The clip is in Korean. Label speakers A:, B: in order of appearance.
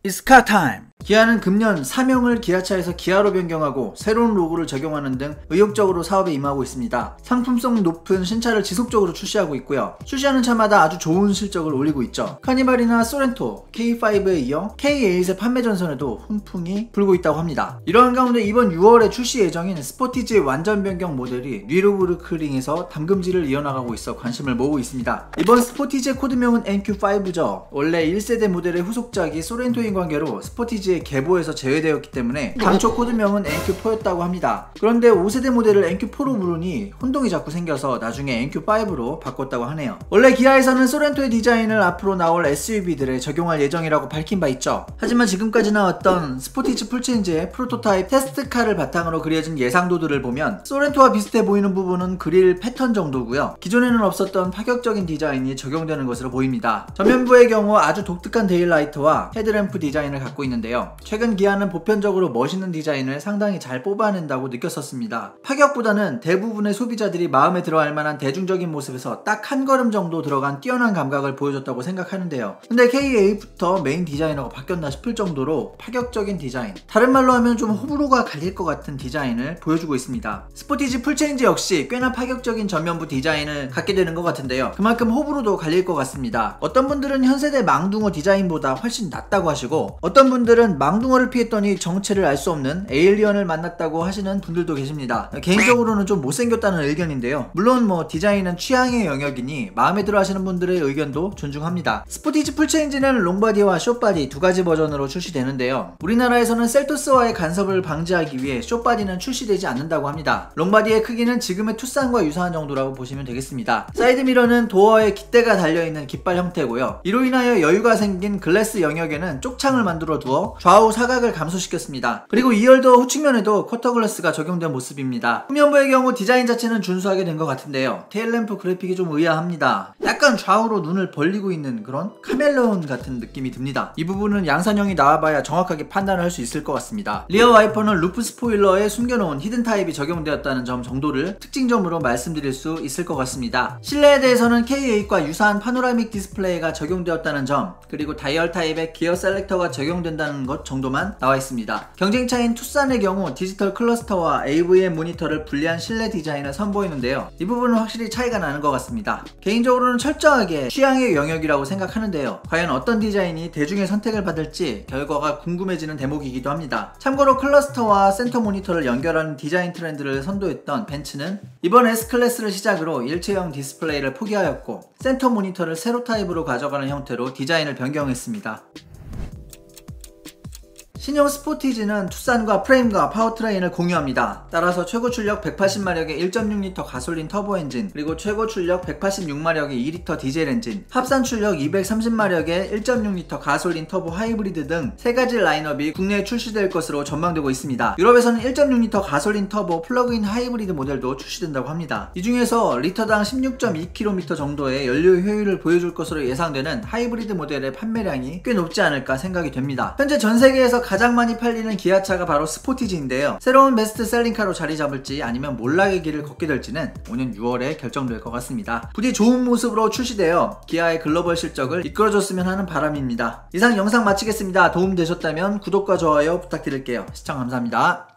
A: It's car time! 기아는 금년 사명을 기아차에서 기아로 변경하고 새로운 로고를 적용하는 등 의욕적으로 사업에 임하고 있습니다. 상품성 높은 신차를 지속적으로 출시하고 있고요. 출시하는 차마다 아주 좋은 실적을 올리고 있죠. 카니발이나 소렌토, K5에 이어 K8의 판매 전선에도 훈풍이 불고 있다고 합니다. 이러한 가운데 이번 6월에 출시 예정인 스포티지의 완전 변경 모델이 뉘르부르크링에서 담금질을 이어나가고 있어 관심을 모으고 있습니다. 이번 스포티지의 코드명은 NQ5죠. 원래 1세대 모델의 후속작이 소렌토인 관계로 스포티지 계보에서 제외되었기 때문에 당초 코드명은 NQ4였다고 합니다. 그런데 5세대 모델을 NQ4로 부르니 혼동이 자꾸 생겨서 나중에 NQ5로 바꿨다고 하네요. 원래 기아에서는 소렌토의 디자인을 앞으로 나올 SUV들에 적용할 예정이라고 밝힌 바 있죠. 하지만 지금까지 나왔던 스포티지 풀체인지의 프로토타입 테스트카를 바탕으로 그려진 예상도들을 보면 소렌토와 비슷해 보이는 부분은 그릴 패턴 정도고요. 기존에는 없었던 파격적인 디자인이 적용되는 것으로 보입니다. 전면부의 경우 아주 독특한 데일라이트와 헤드램프 디자인을 갖고 있는데요. 최근 기아는 보편적으로 멋있는 디자인을 상당히 잘 뽑아낸다고 느꼈었습니다. 파격보다는 대부분의 소비자들이 마음에 들어할 만한 대중적인 모습에서 딱 한 걸음 정도 들어간 뛰어난 감각을 보여줬다고 생각하는데요. 근데 K8부터 메인 디자이너가 바뀌었나 싶을 정도로 파격적인 디자인, 다른 말로 하면 좀 호불호가 갈릴 것 같은 디자인을 보여주고 있습니다. 스포티지 풀체인지 역시 꽤나 파격적인 전면부 디자인을 갖게 되는 것 같은데요. 그만큼 호불호도 갈릴 것 같습니다. 어떤 분들은 현세대 망둥어 디자인보다 훨씬 낫다고 하시고, 어떤 분들은 망둥어를 피했더니 정체를 알 수 없는 에일리언을 만났다고 하시는 분들도 계십니다. 개인적으로는 좀 못생겼다는 의견인데요. 물론 디자인은 취향의 영역이니 마음에 들어 하시는 분들의 의견도 존중합니다. 스포티지 풀체인지는 롱바디와 숏바디 두 가지 버전으로 출시되는데요. 우리나라에서는 셀토스와의 간섭을 방지하기 위해 숏바디는 출시되지 않는다고 합니다. 롱바디의 크기는 지금의 투싼과 유사한 정도라고 보시면 되겠습니다. 사이드미러는 도어에 깃대가 달려있는 깃발 형태고요. 이로 인하여 여유가 생긴 글래스 영역에는 쪽창을 만들어 두어 좌우 사각을 감소시켰습니다. 그리고 2열도 후측면에도 쿼터글라스가 적용된 모습입니다. 후면부의 경우 디자인 자체는 준수하게 된 것 같은데요. 테일램프 그래픽이 좀 의아합니다. 약간 좌우로 눈을 벌리고 있는 그런 카멜레온 같은 느낌이 듭니다. 이 부분은 양산형이 나와봐야 정확하게 판단을 할 수 있을 것 같습니다. 리어 와이퍼는 루프 스포일러에 숨겨놓은 히든 타입이 적용되었다는 점 정도를 특징점으로 말씀드릴 수 있을 것 같습니다. 실내에 대해서는 K8과 유사한 파노라믹 디스플레이가 적용되었다는 점, 그리고 다이얼 타입의 기어 셀렉터가 적용된다는 것 정도만 나와 있습니다. 경쟁차인 투싼의 경우 디지털 클러스터와 AVM 모니터를 분리한 실내 디자인을 선보이는데요. 이 부분은 확실히 차이가 나는 것 같습니다. 개인적으로는 철저하게 취향의 영역이라고 생각하는데요. 과연 어떤 디자인이 대중의 선택을 받을지 결과가 궁금해지는 대목이기도 합니다. 참고로 클러스터와 센터 모니터를 연결하는 디자인 트렌드를 선도했던 벤츠는 이번 S클래스를 시작으로 일체형 디스플레이를 포기하였고 센터 모니터를 세로 타입으로 가져가는 형태로 디자인을 변경했습니다. 신형 스포티지는 투싼과 프레임과 파워트레인을 공유합니다. 따라서 최고 출력 180마력의 1.6L 가솔린 터보 엔진, 그리고 최고 출력 186마력의 2L 디젤 엔진, 합산 출력 230마력의 1.6L 가솔린 터보 하이브리드 등 3가지 라인업이 국내에 출시될 것으로 전망되고 있습니다. 유럽에서는 1.6L 가솔린 터보 플러그인 하이브리드 모델도 출시된다고 합니다. 이 중에서 리터당 16.2km 정도의 연료 효율을 보여줄 것으로 예상되는 하이브리드 모델의 판매량이 꽤 높지 않을까 생각이 됩니다. 현재 전 세계에서 가장 많이 팔리는 기아차가 바로 스포티지인데요. 새로운 베스트셀링카로 자리 잡을지 아니면 몰락의 길을 걷게 될지는 오는 6월에 결정될 것 같습니다. 부디 좋은 모습으로 출시되어 기아의 글로벌 실적을 이끌어줬으면 하는 바람입니다. 이상 영상 마치겠습니다. 도움되셨다면 구독과 좋아요 부탁드릴게요. 시청 감사합니다.